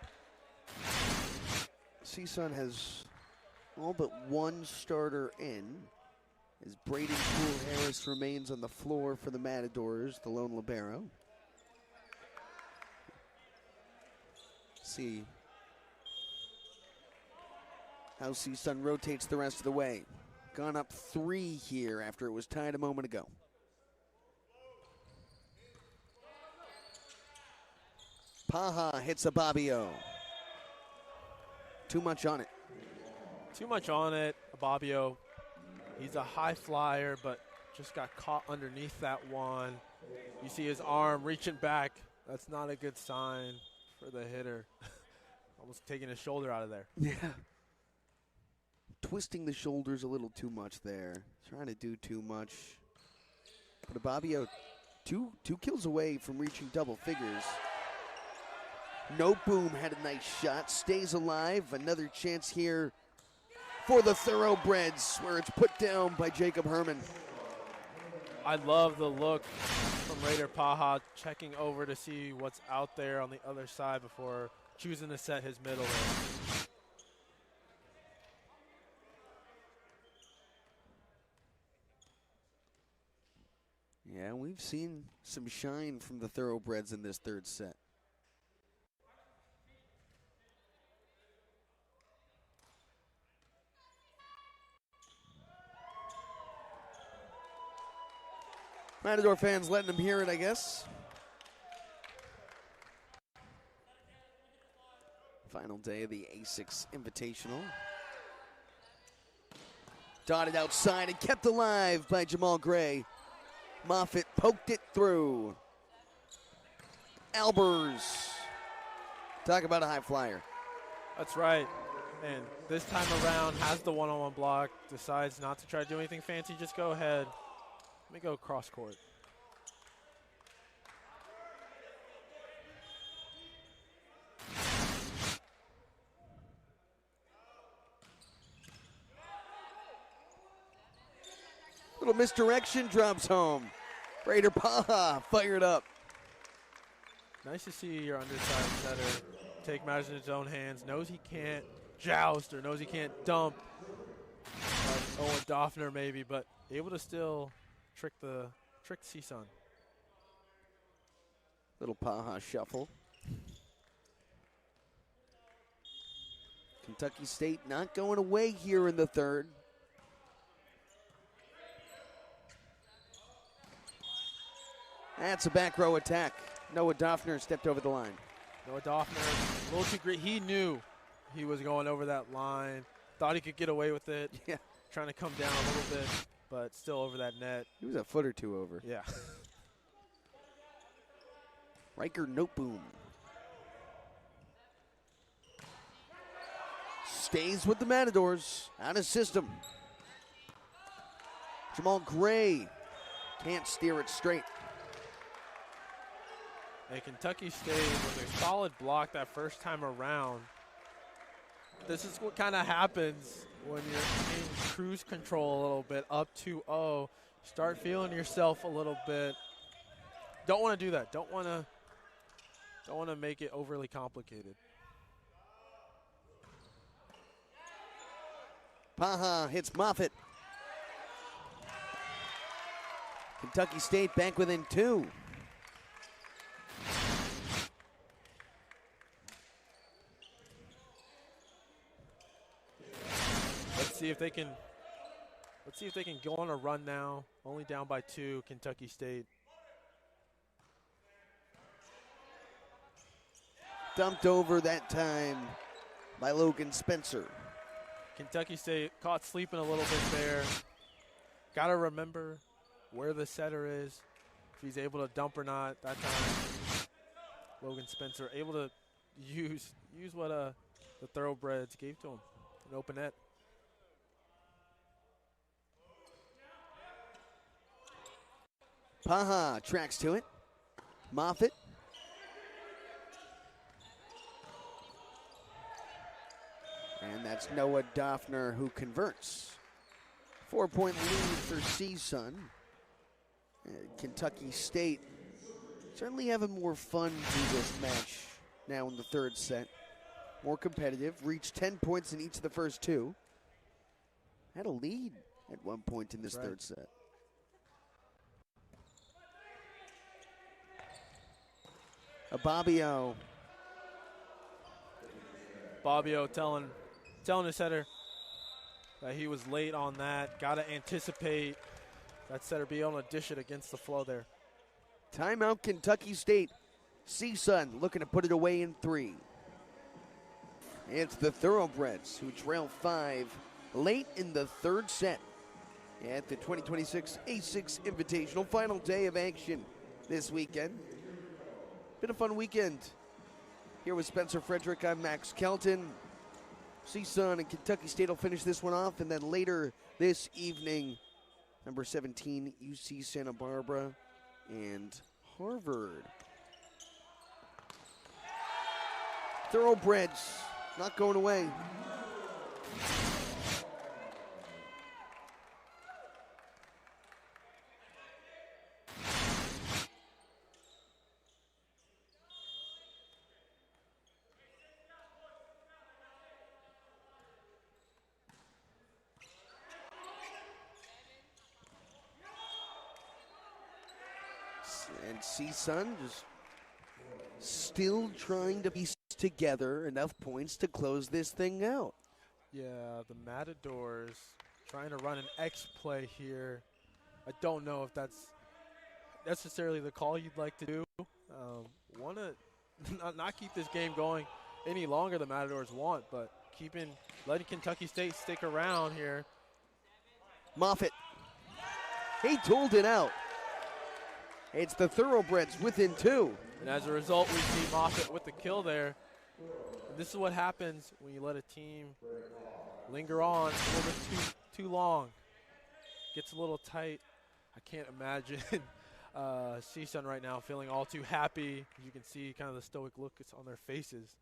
CSUN has all but one starter in, as Brady Poole Harris remains on the floor for the Matadors, the lone libero. See how CSUN rotates the rest of the way. Gone up 3 here after it was tied a moment ago. Paha hits a Bobbio. Too much on it. Too much on it. Bobbio, he's a high flyer, but just got caught underneath that one. You see his arm reaching back. That's not a good sign for the hitter. Almost taking his shoulder out of there. Yeah. Twisting the shoulders a little too much there. Trying to do too much. But Bobbio, two kills away from reaching double figures. No Boom had a nice shot. Stays alive. Another chance here for the Thoroughbreds, where it's put down by Jacob Herman. I love the look from Raider Paha, checking over to see what's out there on the other side before choosing to set his middle in. Yeah, we've seen some shine from the Thoroughbreds in this third set. Matador fans letting them hear it, I guess. Final day of the A6 Invitational. Dotted outside and kept alive by Jamal Gray. Moffitt poked it through. Albers. Talk about a high flyer. That's right. And this time around has the one-on-one block, decides not to try to do anything fancy, just go ahead. Let me go cross court. Little misdirection, drops home. Raider Paha fired up. Nice to see your underside setter take matters in his own hands. Knows he can't joust or knows he can't dump. Like Owen Doffner maybe, but able to still trick CSUN. Little Paha shuffle. Kentucky State not going away here in the third. That's a back row attack. Noah Doffner stepped over the line. Noah Doffner, a little too great. He knew he was going over that line. Thought he could get away with it. Yeah. Trying to come down a little bit, but still over that net. He was a foot or two over. Yeah. Riker Noteboom. Stays with the Matadors. Out of system. Jamal Gray can't steer it straight. And Kentucky State with a solid block that first time around. This is what kind of happens when you're in cruise control a little bit, up 2-0. Start feeling yourself a little bit. Don't want to do that. Don't want to make it overly complicated. Paha hits Moffitt. Kentucky State back within 2. Let's see if they can go on a run now. Only down by 2, Kentucky State. Dumped over that time by Logan Spencer. Kentucky State caught sleeping a little bit there. Got to remember where the setter is, if he's able to dump or not. That time, Logan Spencer able to use what the Thoroughbreds gave to him, an open net. Paha tracks to it. Moffitt. And that's Noah Doffner who converts. 4-point lead for CSUN. Kentucky State certainly having more fun through this match now in the third set. More competitive. Reached 10 points in each of the first 2. Had a lead at one point in this third set. Bobbio telling his setter, that he was late on that. Got to anticipate that setter, be able to dish it against the flow there. Timeout, Kentucky State. CSUN looking to put it away in 3. It's the Thoroughbreds who trail 5 late in the 3rd set at the 2026 A6 Invitational, final day of action this weekend. Been a fun weekend. Here with Spencer Frederick, I'm Max Kelton. CSUN and Kentucky State will finish this one off, and then later this evening, number 17, UC Santa Barbara and Harvard. Thoroughbreds not going away. And CSUN just still trying to piece together enough points to close this thing out. Yeah, the Matadors trying to run an X play here. I don't know if that's necessarily the call you'd like to do. Want to not keep this game going any longer, the Matadors want, but letting Kentucky State stick around here. Moffitt, he tooled it out. It's the Thoroughbreds within 2. And as a result, we see Moffitt with the kill there. And this is what happens when you let a team linger on a little bit too long. Gets a little tight. I can't imagine CSUN right now feeling all too happy. You can see kind of the stoic look on their faces.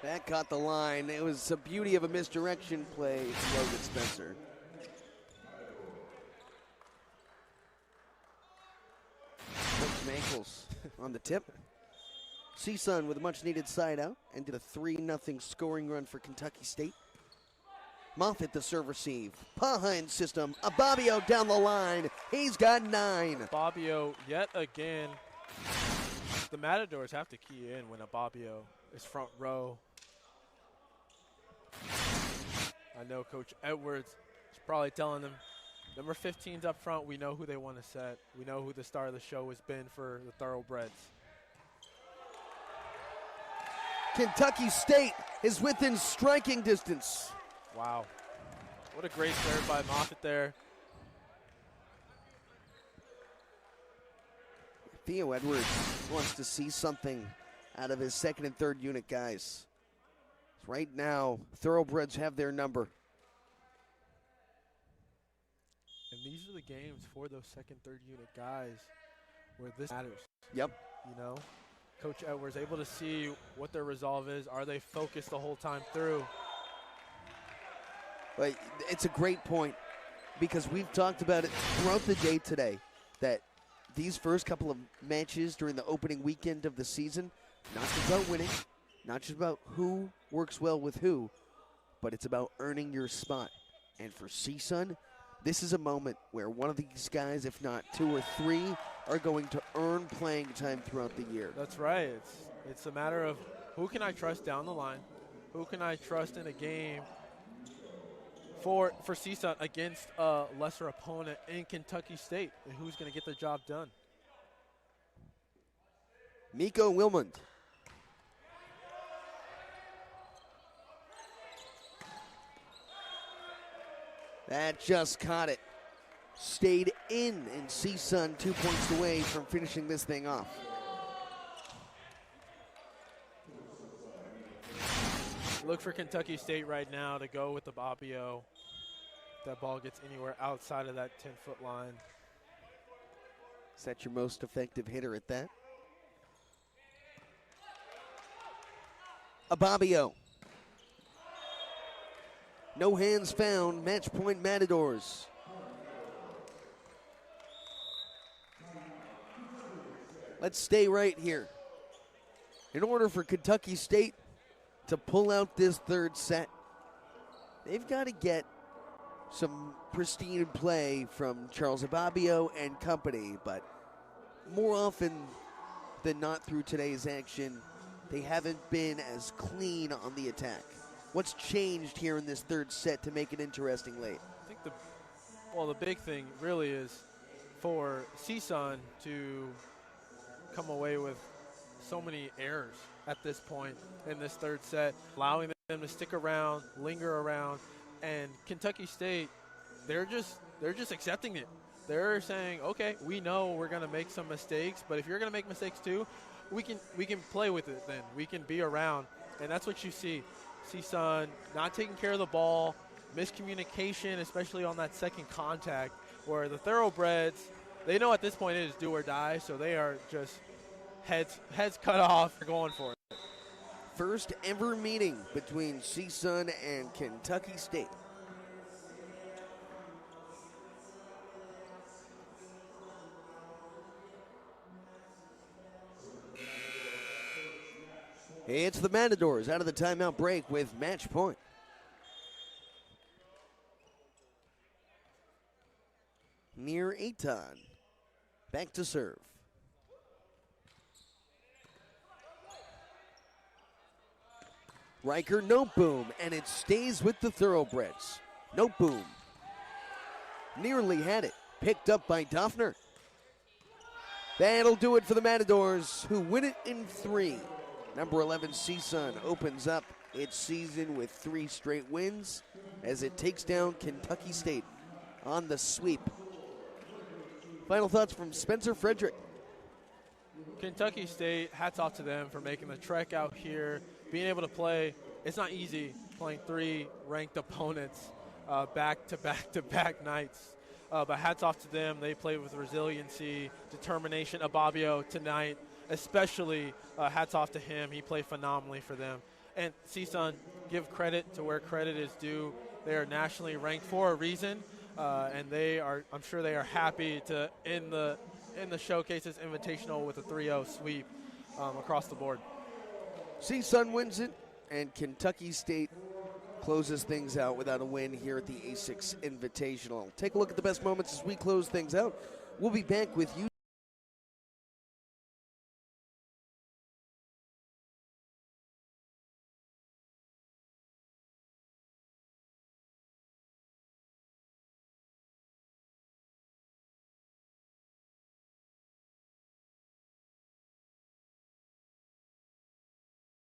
That caught the line. It was a beauty of a misdirection play from Logan Spencer. Some ankles on the tip. CSUN with a much-needed side out and did a 3-0 scoring run for Kentucky State. Moffitt the serve receive. Behind system. Ababio down the line. He's got 9. Ababio yet again. The Matadors have to key in when Ababio is front row. I know Coach Edwards is probably telling them, number 15's up front. We know who they want to set. We know who the star of the show has been for the Thoroughbreds. Kentucky State is within striking distance. Wow. What a great serve by Moffitt there. Theo Edwards wants to see something out of his second and third unit guys. Right now, Thoroughbreds have their number. And these are the games for those second, third unit guys where this matters. Yep. You know, Coach Edwards able to see what their resolve is. Are they focused the whole time through? But it's a great point because we've talked about it throughout the day today that these first couple of matches during the opening weekend of the season, not just about winning, not just about who works well with who, but it's about earning your spot. And for CSUN, this is a moment where one of these guys, if not 2 or 3, are going to earn playing time throughout the year. That's right. It's a matter of who can I trust down the line? Who can I trust in a game for CSUN against a lesser opponent in Kentucky State? And who's going to get the job done? Miko Wilmond. That just caught it. Stayed in, and CSUN 2 points away from finishing this thing off. Look for Kentucky State right now to go with the Ababio. If that ball gets anywhere outside of that 10-foot line. Is that your most effective hitter at that? Ababio. No hands found. Match point Matadors. Let's stay right here. In order for Kentucky State to pull out this third set, they've got to get some pristine play from Charles Ababio and company, but more often than not through today's action, they haven't been as clean on the attack. What's changed here in this third set to make it interesting late? I think the big thing really is for CSUN to come away with so many errors at this point in this third set, allowing them to stick around, linger around, and Kentucky State, they're just accepting it. They're saying, okay, we know we're going to make some mistakes, but if you're going to make mistakes too, we can play with it then. We can be around, and that's what you see. CSUN not taking care of the ball, miscommunication, especially on that second contact, where the Thoroughbreds, they know at this point it is do or die, so they are just heads cut off, going for it. First ever meeting between CSUN and Kentucky State. It's the Matadors out of the timeout break with match point. Near Aton. Back to serve. Riker, no boom, and it stays with the Thoroughbreds. No boom. Nearly had it. Picked up by Doffner. That'll do it for the Matadors, who win it in 3. Number 11, CSUN, opens up its season with 3 straight wins as it takes down Kentucky State on the sweep. Final thoughts from Spencer Frederick. Kentucky State, hats off to them for making the trek out here, being able to play. It's not easy playing 3 ranked opponents back-to-back nights. But hats off to them. They played with resiliency, determination. Ababio tonight, especially hats off to him. He played phenomenally for them. And CSUN, give credit to where credit is due. They are nationally ranked for a reason, and I'm sure they are happy to end the Showcases Invitational with a 3-0 sweep across the board. CSUN wins it, and Kentucky State closes things out without a win here at the A6 Invitational. Take a look at the best moments as we close things out. We'll be back with you.